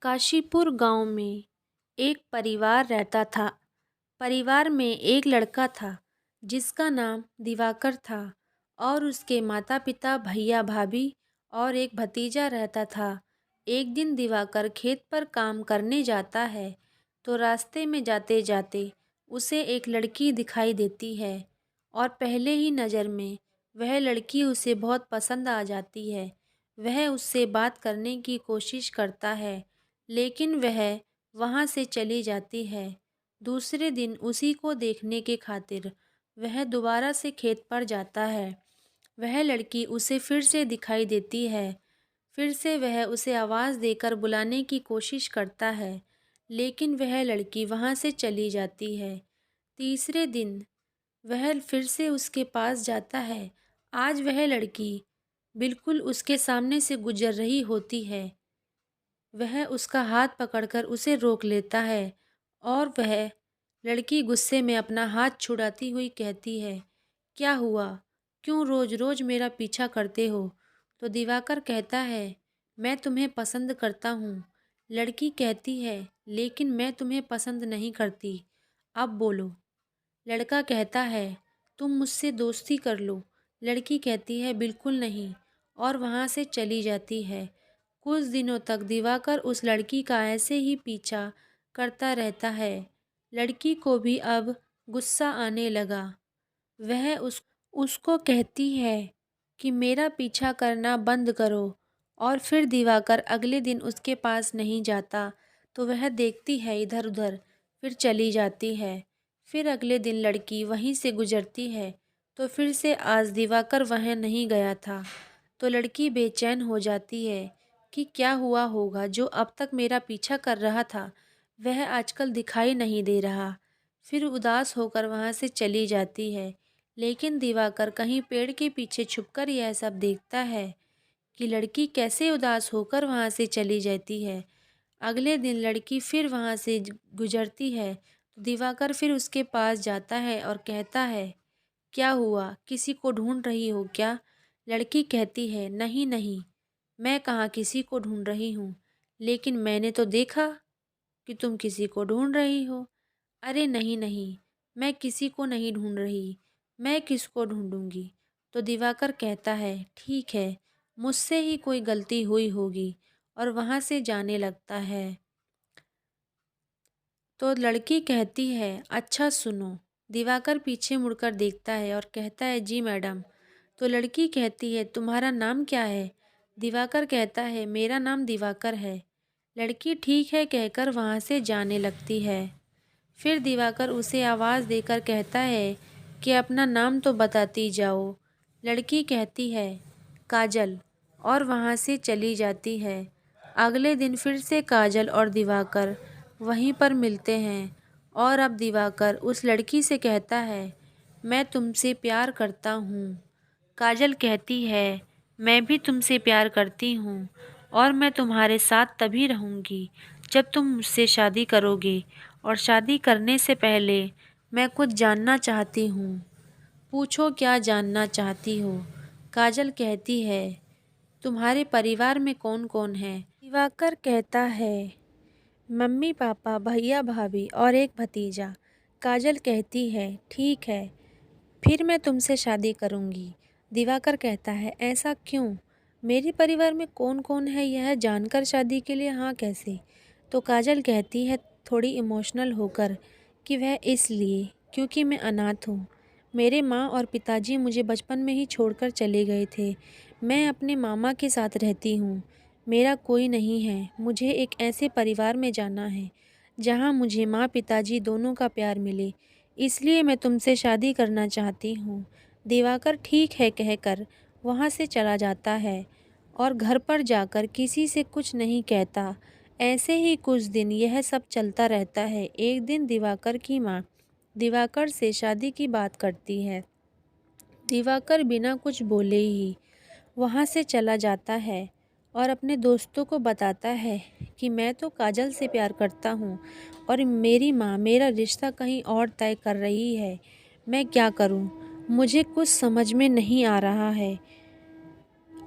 काशीपुर गांव में एक परिवार रहता था। परिवार में एक लड़का था जिसका नाम दिवाकर था और उसके माता पिता, भैया भाभी और एक भतीजा रहता था। एक दिन दिवाकर खेत पर काम करने जाता है तो रास्ते में जाते जाते उसे एक लड़की दिखाई देती है और पहले ही नज़र में वह लड़की उसे बहुत पसंद आ जाती है। वह उससे बात करने की कोशिश करता है लेकिन वह वहाँ से चली जाती है। दूसरे दिन उसी को देखने के खातिर वह दोबारा से खेत पर जाता है। वह लड़की उसे फिर से दिखाई देती है। फिर से वह उसे आवाज़ देकर बुलाने की कोशिश करता है लेकिन वह लड़की वहाँ से चली जाती है। तीसरे दिन वह फिर से उसके पास जाता है। आज वह लड़की बिल्कुल उसके सामने से गुजर रही होती है। वह उसका हाथ पकड़कर उसे रोक लेता है और वह लड़की गुस्से में अपना हाथ छुड़ाती हुई कहती है, क्या हुआ? क्यों रोज रोज मेरा पीछा करते हो? तो दिवाकर कहता है, मैं तुम्हें पसंद करता हूँ। लड़की कहती है, लेकिन मैं तुम्हें पसंद नहीं करती। अब बोलो। लड़का कहता है, तुम मुझसे दोस्ती कर लो। लड़की कहती है, बिल्कुल नहीं, और वहाँ से चली जाती है। कुछ दिनों तक दिवाकर उस लड़की का ऐसे ही पीछा करता रहता है। लड़की को भी अब गुस्सा आने लगा। वह उसको कहती है कि मेरा पीछा करना बंद करो, और फिर दिवाकर अगले दिन उसके पास नहीं जाता तो वह देखती है इधर उधर, फिर चली जाती है। फिर अगले दिन लड़की वहीं से गुजरती है तो फिर से आज दिवाकर वहाँ नहीं गया था तो लड़की बेचैन हो जाती है कि क्या हुआ होगा, जो अब तक मेरा पीछा कर रहा था वह आजकल दिखाई नहीं दे रहा। फिर उदास होकर वहाँ से चली जाती है। लेकिन दिवाकर कहीं पेड़ के पीछे छुपकर यह सब देखता है कि लड़की कैसे उदास होकर वहाँ से चली जाती है। अगले दिन लड़की फिर वहाँ से गुजरती है तो दिवाकर फिर उसके पास जाता है और कहता है, क्या हुआ? किसी को ढूंढ रही हो क्या? लड़की कहती है, नहीं नहीं, मैं कहाँ किसी को ढूंढ रही हूँ, लेकिन मैंने तो देखा कि तुम किसी को ढूंढ रही हो। अरे नहीं नहीं, मैं किसी को नहीं ढूंढ रही, मैं किसको ढूंढूंगी? तो दिवाकर कहता है, ठीक है, मुझसे ही कोई गलती हुई होगी, और वहाँ से जाने लगता है। तो लड़की कहती है, अच्छा सुनो। दिवाकर पीछे मुड़कर देखता है और कहता है, जी मैडम। तो लड़की कहती है, तुम्हारा नाम क्या है? दिवाकर कहता है, मेरा नाम दिवाकर है। लड़की ठीक है कहकर वहाँ से जाने लगती है। फिर दिवाकर उसे आवाज़ देकर कहता है कि अपना नाम तो बताती जाओ। लड़की कहती है, काजल, और वहाँ से चली जाती है। अगले दिन फिर से काजल और दिवाकर वहीं पर मिलते हैं और अब दिवाकर उस लड़की से कहता है, मैं तुमसे प्यार करता हूँ। काजल कहती है, मैं भी तुमसे प्यार करती हूँ और मैं तुम्हारे साथ तभी रहूँगी जब तुम मुझसे शादी करोगे, और शादी करने से पहले मैं कुछ जानना चाहती हूँ। पूछो क्या जानना चाहती हो? काजल कहती है, तुम्हारे परिवार में कौन कौन है? दिवाकर कहता है, मम्मी पापा, भैया भाभी और एक भतीजा। काजल कहती है, ठीक है, फिर मैं तुमसे शादी करूंगी। दिवाकर कहता है, ऐसा क्यों? मेरे परिवार में कौन कौन है यह जानकर शादी के लिए हाँ कैसे? तो काजल कहती है थोड़ी इमोशनल होकर कि वह इसलिए क्योंकि मैं अनाथ हूँ। मेरे माँ और पिताजी मुझे बचपन में ही छोड़कर चले गए थे। मैं अपने मामा के साथ रहती हूँ। मेरा कोई नहीं है। मुझे एक ऐसे परिवार में जाना है जहाँ मुझे माँ पिताजी दोनों का प्यार मिले, इसलिए मैं तुमसे शादी करना चाहती हूँ। दिवाकर ठीक है कहकर वहाँ से चला जाता है और घर पर जाकर किसी से कुछ नहीं कहता। ऐसे ही कुछ दिन यह सब चलता रहता है। एक दिन दिवाकर की माँ दिवाकर से शादी की बात करती है। दिवाकर बिना कुछ बोले ही वहाँ से चला जाता है और अपने दोस्तों को बताता है कि मैं तो काजल से प्यार करता हूँ और मेरी माँ मेरा रिश्ता कहीं और तय कर रही है। मैं क्या करूँ? मुझे कुछ समझ में नहीं आ रहा है।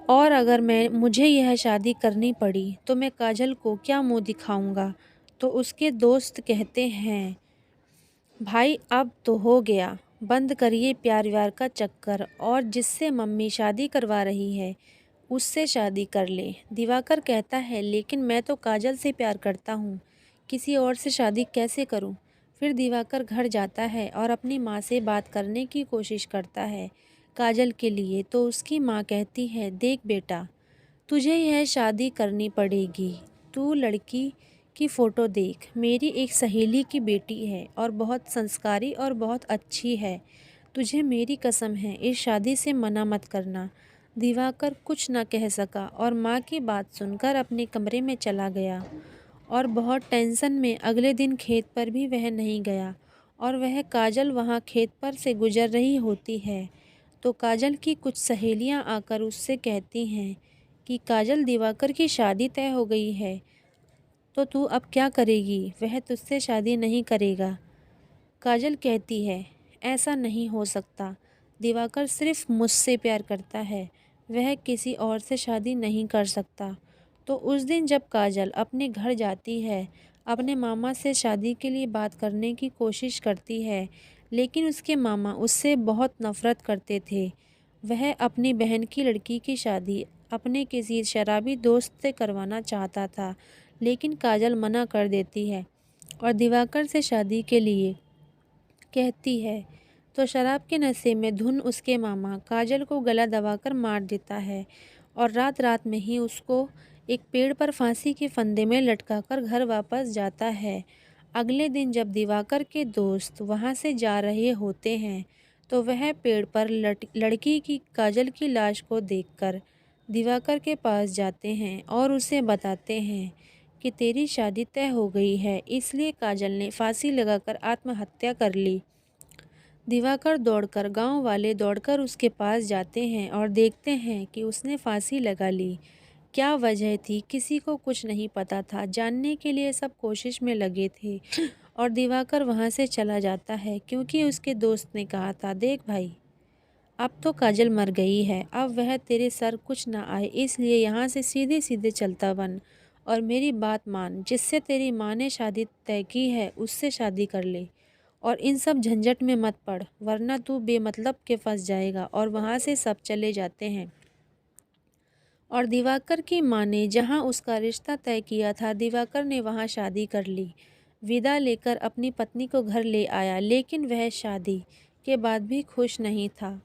और अगर मुझे यह शादी करनी पड़ी तो मैं काजल को क्या मुंह दिखाऊंगा। तो उसके दोस्त कहते हैं, भाई अब तो हो गया, बंद करिए प्यार व्यार का चक्कर और जिससे मम्मी शादी करवा रही है उससे शादी कर ले। दिवाकर कहता है, लेकिन मैं तो काजल से प्यार करता हूँ, किसी और से शादी कैसे करूँ। फिर दिवाकर घर जाता है और अपनी माँ से बात करने की कोशिश करता है काजल के लिए। तो उसकी माँ कहती है, देख बेटा, तुझे यह शादी करनी पड़ेगी। तू लड़की की फ़ोटो देख, मेरी एक सहेली की बेटी है और बहुत संस्कारी और बहुत अच्छी है। तुझे मेरी कसम है, इस शादी से मना मत करना। दिवाकर कुछ न कह सका और माँ की बात सुनकर अपने कमरे में चला गया और बहुत टेंशन में अगले दिन खेत पर भी वह नहीं गया। और वह काजल वहाँ खेत पर से गुजर रही होती है तो काजल की कुछ सहेलियाँ आकर उससे कहती हैं कि काजल, दिवाकर की शादी तय हो गई है, तो तू अब क्या करेगी, वह तुझसे शादी नहीं करेगा। काजल कहती है, ऐसा नहीं हो सकता, दिवाकर सिर्फ मुझसे प्यार करता है, वह किसी और से शादी नहीं कर सकता। तो उस दिन जब काजल अपने घर जाती है, अपने मामा से शादी के लिए बात करने की कोशिश करती है, लेकिन उसके मामा उससे बहुत नफ़रत करते थे। वह अपनी बहन की लड़की की शादी अपने किसी शराबी दोस्त से करवाना चाहता था, लेकिन काजल मना कर देती है और दिवाकर से शादी के लिए कहती है। तो शराब के नशे में धुन उसके मामा काजल को गला दबाकर मार देता है और रात रात में ही उसको एक पेड़ पर फांसी के फंदे में लटकाकर घर वापस जाता है। अगले दिन जब दिवाकर के दोस्त वहां से जा रहे होते हैं तो वह पेड़ पर लड़की की काजल की लाश को देखकर दिवाकर के पास जाते हैं और उसे बताते हैं कि तेरी शादी तय हो गई है, इसलिए काजल ने फांसी लगाकर आत्महत्या कर ली। दिवाकर दौड़कर गांव वाले दौड़कर उसके पास जाते हैं और देखते हैं कि उसने फांसी लगा ली। क्या वजह थी किसी को कुछ नहीं पता था, जानने के लिए सब कोशिश में लगे थे और दिवाकर वहां से चला जाता है क्योंकि उसके दोस्त ने कहा था, देख भाई, अब तो काजल मर गई है, अब वह तेरे सर कुछ ना आए, इसलिए यहाँ से सीधे सीधे चलता बन और मेरी बात मान। जिससे तेरी माँ ने शादी तय की है उससे शादी कर ले और इन सब झंझट में मत पड़, वरना तू बेमतलब के फंस जाएगा। और वहाँ से सब चले जाते हैं और दिवाकर की माँ ने जहाँ उसका रिश्ता तय किया था, दिवाकर ने वहाँ शादी कर ली। विदा लेकर अपनी पत्नी को घर ले आया, लेकिन वह शादी के बाद भी खुश नहीं था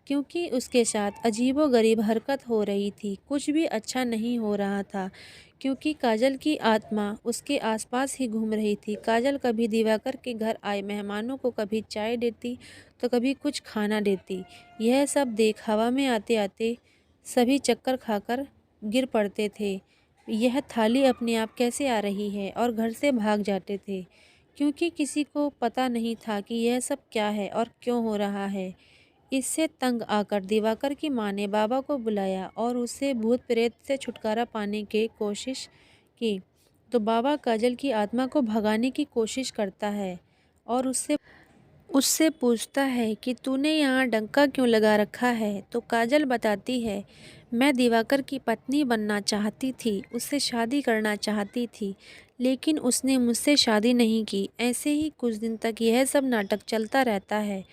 क्योंकि उसके साथ अजीबोगरीब हरकत हो रही थी। कुछ भी अच्छा नहीं हो रहा था क्योंकि काजल की आत्मा उसके आसपास ही घूम रही थी। काजल कभी दिवाकर के घर आए मेहमानों को कभी चाय देती तो कभी कुछ खाना देती। यह सब देख हवा में आते आते सभी चक्कर खाकर गिर पड़ते थे। यह थाली अपने आप कैसे आ रही है और घर से भाग जाते थे क्योंकि किसी को पता नहीं था कि यह सब क्या है और क्यों हो रहा है। इससे तंग आकर दिवाकर की माँ ने बाबा को बुलाया और उससे भूत प्रेत से छुटकारा पाने की कोशिश की। तो बाबा काजल की आत्मा को भगाने की कोशिश करता है और उससे उससे पूछता है कि तूने यहाँ डंका क्यों लगा रखा है। तो काजल बताती है, मैं दिवाकर की पत्नी बनना चाहती थी, उससे शादी करना चाहती थी, लेकिन उसने मुझसे शादी नहीं की। ऐसे ही कुछ दिन तक यह सब नाटक चलता रहता है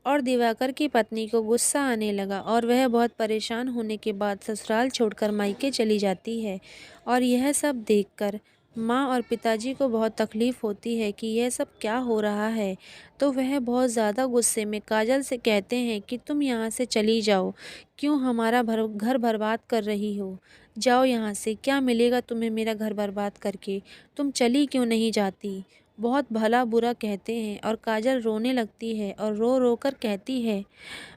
और दिवाकर की पत्नी को गुस्सा आने लगा और वह बहुत परेशान होने के बाद ससुराल छोड़कर मायके चली जाती है। और यह सब देखकर माँ और पिताजी को बहुत तकलीफ़ होती है कि यह सब क्या हो रहा है। तो वह बहुत ज़्यादा गुस्से में काजल से कहते हैं कि तुम यहाँ से चली जाओ, क्यों हमारा घर बर्बाद कर रही हो, जाओ यहाँ से, क्या मिलेगा तुम्हें मेरा घर बर्बाद करके, तुम चली क्यों नहीं जाती। बहुत भला बुरा कहते हैं और काजल रोने लगती है और रो रो कर कहती है,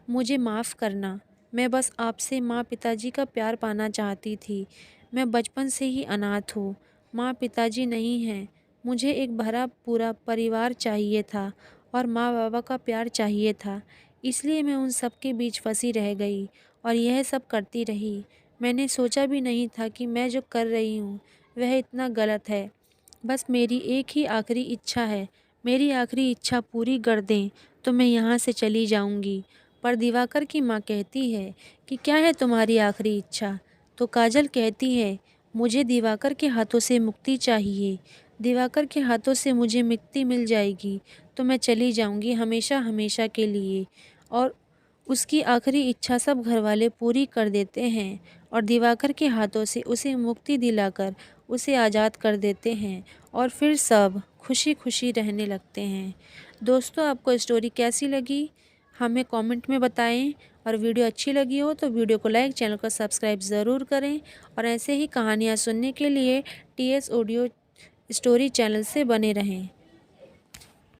मुझे माफ़ करना, मैं बस आपसे माँ पिताजी का प्यार पाना चाहती थी। मैं बचपन से ही अनाथ हूँ, माँ पिताजी नहीं हैं, मुझे एक भरा पूरा परिवार चाहिए था और माँ बाबा का प्यार चाहिए था, इसलिए मैं उन सब के बीच फंसी रह गई और यह सब करती रही। मैंने सोचा भी नहीं था कि मैं जो कर रही हूँ वह इतना गलत है। बस मेरी एक ही आखिरी इच्छा है, मेरी आखिरी इच्छा पूरी कर दें तो मैं यहाँ से चली जाऊँगी। पर दिवाकर की माँ कहती है कि क्या है तुम्हारी आखिरी इच्छा। तो काजल कहती है, मुझे दिवाकर के हाथों से मुक्ति चाहिए। दिवाकर के हाथों से मुझे मुक्ति मिल जाएगी तो मैं चली जाऊंगी हमेशा हमेशा के लिए। और उसकी आखिरी इच्छा सब घरवाले पूरी कर देते हैं और दिवाकर के हाथों से उसे मुक्ति दिलाकर उसे आज़ाद कर देते हैं और फिर सब खुशी खुशी रहने लगते हैं। दोस्तों, आपको स्टोरी कैसी लगी हमें कमेंट में बताएं, और वीडियो अच्छी लगी हो तो वीडियो को लाइक, चैनल को सब्सक्राइब ज़रूर करें और ऐसे ही कहानियाँ सुनने के लिए TS ऑडियो स्टोरी चैनल से बने रहें।